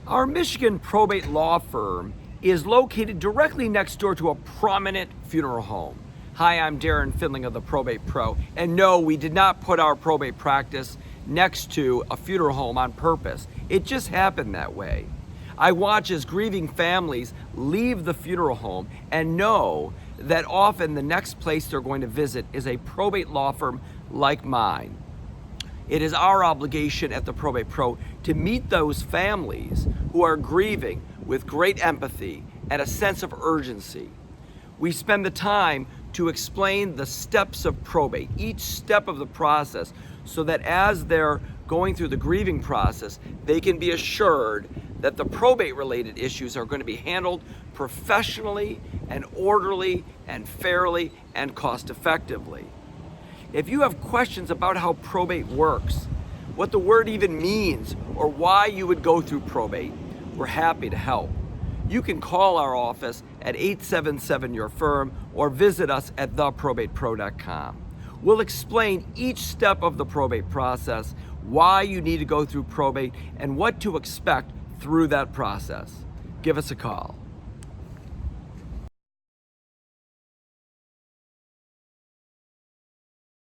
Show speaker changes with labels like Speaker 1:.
Speaker 1: Our Michigan probate law firm is located directly next door to a prominent funeral home. Hi, I'm Darren Findling of the Probate Pro. And no, we did not put our probate practice next to a funeral home on purpose. It just happened that way. I watch as grieving families leave the funeral home and know that often the next place they're going to visit is a probate law firm like mine. It is our obligation at the Probate Pro to meet those families who are grieving with great empathy and a sense of urgency. We spend the time to explain the steps of probate, each step of the process, so that as they're going through the grieving process, they can be assured that the probate-related issues are going to be handled professionally and orderly and fairly and cost-effectively. If you have questions about how probate works, what the word even means, or why you would go through probate, we're happy to help. You can call our office at 877-YOUR-FIRM or visit us at theprobatepro.com. We'll explain each step of the probate process, why you need to go through probate, and what to expect through that process. Give us a call.